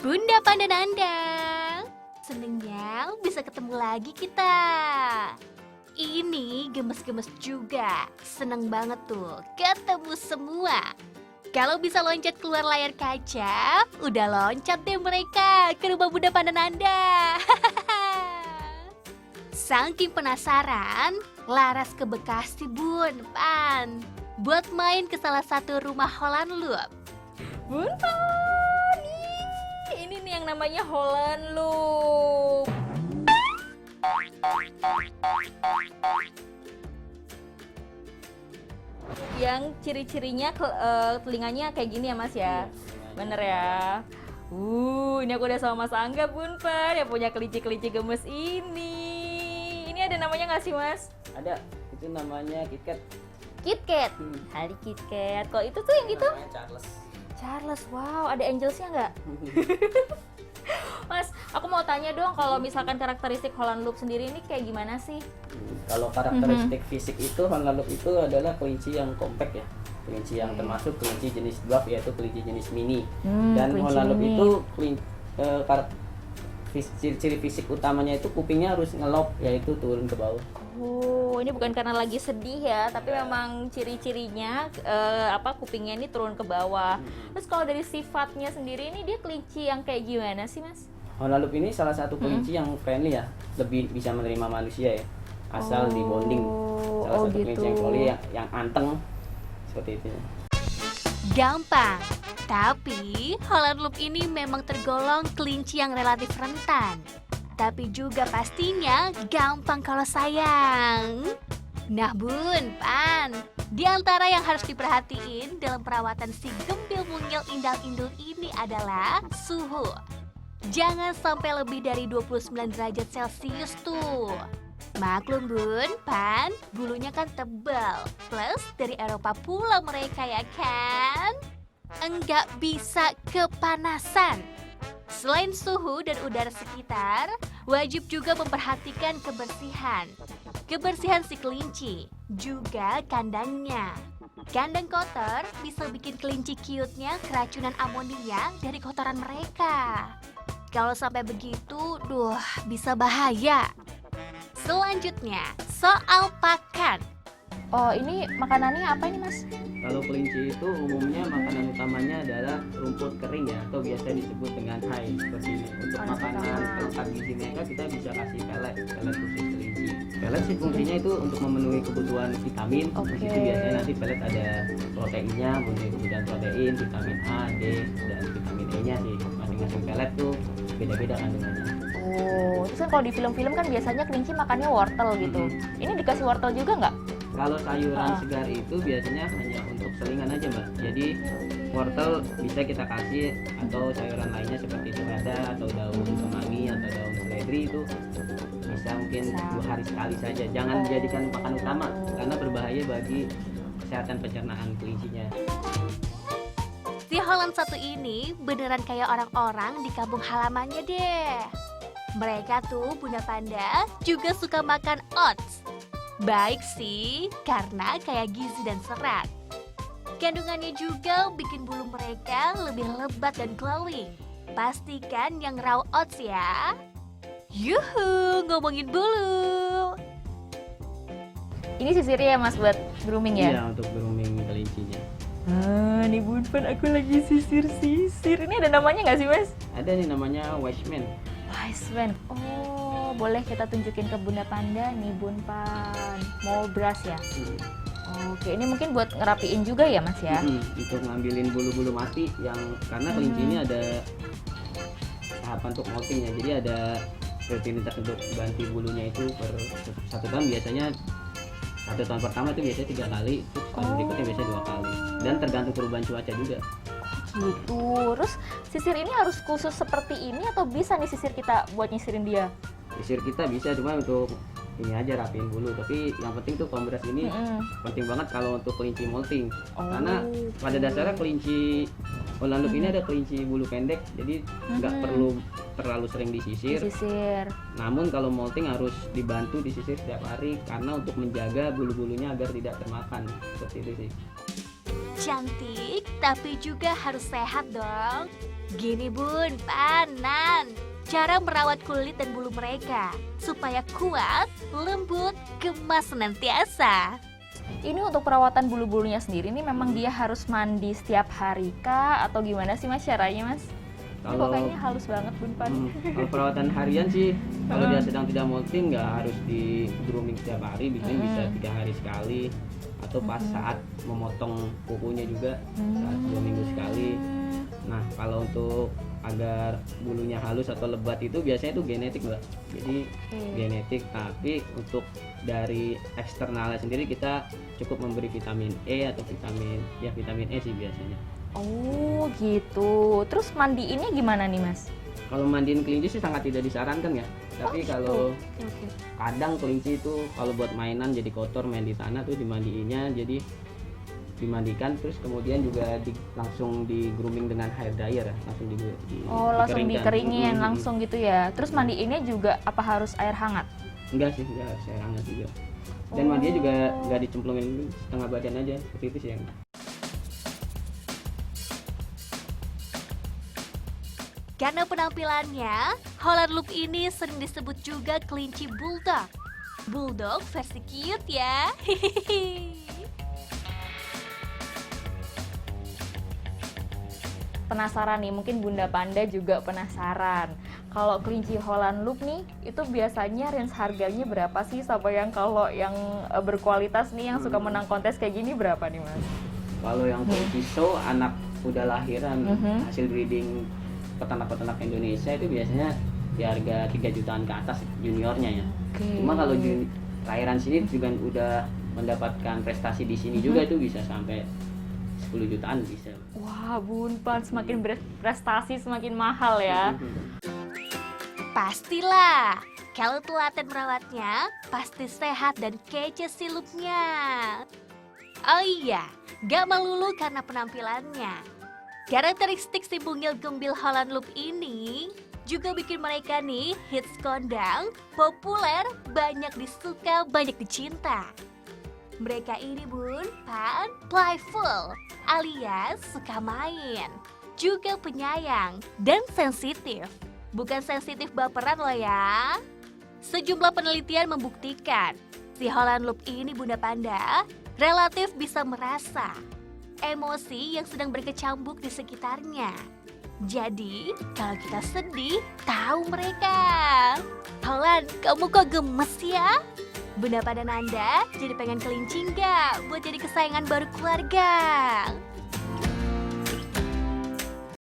Bunda Pandananda, senengnya bisa ketemu lagi kita. Ini gemes-gemes juga, seneng banget tuh ketemu semua. Kalau bisa loncat keluar layar kaca, udah loncat deh mereka ke rumah Bunda Pandananda. Saking penasaran, Laras ke Bekasi Bun, Pan, buat main ke salah satu rumah Holland Loop. Bun Pan, ini nih yang namanya Holland Loop. Yang ciri-cirinya telinganya kayak gini ya Mas ya? Bener ya? Ini aku udah sama Mas Angga Bun Pan yang punya kelinci-kelinci gemes ini. Ini ada namanya nggak sih Mas? Ada, itu namanya KitKat. KitKat. Hari KitKat. Kalau itu tuh yang gitu? Namanya Charles. Charles, wow, ada angelsnya nggak? Mas, aku mau tanya dong, kalau misalkan karakteristik Holland Loop sendiri ini kayak gimana sih? Kalau karakteristik fisik itu Holland Loop itu adalah kelinci yang compact ya. Kelinci yang termasuk kelinci jenis dwarf, yaitu kelinci jenis mini. Dan kelinci Holland Loop mini. itu ciri fisik utamanya itu kupingnya harus ngelop, yaitu turun ke bawah. Oh, ini bukan karena lagi sedih ya, tapi memang ciri-cirinya kupingnya ini turun ke bawah. Terus kalau dari sifatnya sendiri ini dia kelinci yang kayak gimana sih, Mas? Holland Loop ini salah satu kelinci yang friendly ya, lebih bisa menerima manusia ya, asal di bonding. Salah satu kelinci yang friendly yang anteng seperti itu. Gampang, tapi Holland Loop ini memang tergolong kelinci yang relatif rentan. Tapi juga pastinya gampang kalau sayang. Nah Bun, Pan, di antara yang harus diperhatiin dalam perawatan si gembil mungil indal-indul ini adalah suhu. Jangan sampai lebih dari 29 derajat Celcius tuh. Maklum Bun, Pan, bulunya kan tebal. Plus dari Eropa pula mereka ya kan? Enggak bisa kepanasan. Selain suhu dan udara sekitar, wajib juga memperhatikan kebersihan. Kebersihan si kelinci, juga kandangnya. Kandang kotor bisa bikin kelinci cute-nya keracunan amonia dari kotoran mereka. Kalau sampai begitu, bisa bahaya. Selanjutnya, soal pakan. Oh, ini makanannya apa ini, Mas? Kalau kelinci itu umumnya makanan utamanya adalah rumput kering ya, atau biasa disebut dengan hay seperti ini. Untuk makanan pelengkap gizi mereka kita bisa kasih pelet khusus kelinci. Pelet sih fungsinya itu untuk memenuhi kebutuhan vitamin. Di situ biasanya nanti pelet ada proteinnya, memenuhi kebutuhan protein, vitamin A, D, dan vitamin E-nya sih. Masing-masing pelet tuh beda-beda kandungannya. Oh, terus kan kalau di film-film kan biasanya kelinci makannya wortel gitu. Ini dikasih wortel juga nggak? Kalau sayuran segar itu biasanya hanya untuk selingan aja Mbak. Jadi wortel bisa kita kasih atau sayuran lainnya seperti selada atau daun kemangi atau daun seledri itu bisa mungkin 2 hari sekali saja. Jangan dijadikan pakan utama karena berbahaya bagi kesehatan pencernaan kelincinya. Si Holland satu ini beneran kayak orang-orang di kampung halamannya deh. Mereka tuh Bunda Panda juga suka makan oats. Baik sih, karena kayak gizi dan serat. Kandungannya juga bikin bulu mereka lebih lebat dan glowing. Pastikan yang raw oats ya. Yuhu, ngomongin bulu. Ini sisirnya ya, Mas, buat grooming ya? Iya, untuk grooming kelincinya. Nih Bun Pan, aku lagi sisir-sisir. Ini ada namanya nggak sih, Mas? Ada nih namanya Wiseman. Wiseman. Oh, boleh kita tunjukin ke Bunda Panda nih Bun Pan. Mau brush ya? Oke, ini mungkin buat ngerapiin juga ya, Mas ya? Untuk ngambilin bulu-bulu mati yang karena kelinci ini ada tahapan untuk molting ya. Jadi ada rutinitas untuk ganti bulunya itu per 1 tahun biasanya. 1 tahun pertama itu biasanya 3 kali, terus tahun berikutnya biasanya 2 kali. Dan tergantung perubahan cuaca juga. Gitu. Terus sisir ini harus khusus seperti ini atau bisa nih sisir kita buat nyisirin dia? Sisir kita bisa, cuma untuk ini aja rapiin bulu. Tapi yang penting tuh kombras ini penting banget kalau untuk kelinci molting. Karena pada dasarnya kelinci Holland Loop ini ada kelinci bulu pendek, jadi nggak perlu terlalu sering disisir. Namun kalau molting harus dibantu disisir setiap hari karena untuk menjaga bulu-bulunya agar tidak termakan. Seperti itu sih. Cantik, tapi juga harus sehat dong. Gini Bun, Panan, cara merawat kulit dan bulu mereka supaya kuat, lembut, gemas senantiasa. Ini untuk perawatan bulu-bulunya sendiri nih memang dia harus mandi setiap hari kah atau gimana sih Mas caranya Mas? Ini kok kayaknya halus banget Bunpan. Kalau perawatan harian sih, kalau dia sedang tidak molting nggak harus di grooming setiap hari, bikin bisa 3 hari sekali, atau pas saat memotong kukunya juga saat 2 minggu sekali. Nah kalau untuk agar bulunya halus atau lebat itu biasanya itu genetik Mbak, jadi genetik, tapi untuk dari eksternalnya sendiri kita cukup memberi vitamin E atau vitamin E sih biasanya. Oh gitu. Terus mandiinnya gimana nih Mas? Kalau mandiin kelinci sih sangat tidak disarankan ya, tapi kalau Oke. kadang kelinci itu kalau buat mainan jadi kotor, main di tanah tuh dimandiinnya, jadi dimandikan terus kemudian juga langsung di grooming dengan hair dryer, langsung Langsung dikeringkan. dikeringin langsung gitu ya. Terus mandiinnya juga apa harus air hangat? Enggak sih, enggak harus air hangat juga, dan mandinya juga nggak dicemplungin setengah badan aja, seperti itu sih yang. Karena penampilannya, Holland Loop ini sering disebut juga kelinci bulldog. Bulldog versi cute ya. Penasaran nih, mungkin Bunda Panda juga penasaran. Kalau kelinci Holland Loop nih, itu biasanya range harganya berapa sih? Sampai yang kalau yang berkualitas nih, yang suka menang kontes kayak gini berapa nih Mas? Kalau yang kelinci show anak udah lahiran hasil breeding peternak-peternak Indonesia itu biasanya di harga 3 jutaan ke atas juniornya ya. Cuma kalau lahiran sini juga udah mendapatkan prestasi di sini juga itu bisa sampai 10 jutaan bisa. Wah, Bunpan semakin berprestasi semakin mahal ya. Pastilah, kalau telaten merawatnya, pasti sehat dan kece si loopnya. Oh iya, gak melulu karena penampilannya. Karakteristik si bungil gembil Holland Loop ini juga bikin mereka nih hits kondang, populer, banyak disuka, banyak dicinta. Mereka ini Bun, Pan, playful, alias suka main, juga penyayang dan sensitif. Bukan sensitif baperan loh ya. Sejumlah penelitian membuktikan si Holland Loop ini Bunda Panda relatif bisa merasa emosi yang sedang berkecambuk di sekitarnya. Jadi, kalau kita sedih, tahu mereka. Holland, kamu kok gemes ya? Bunda Panda Nanda jadi pengen kelinci nggak buat jadi kesayangan baru keluarga?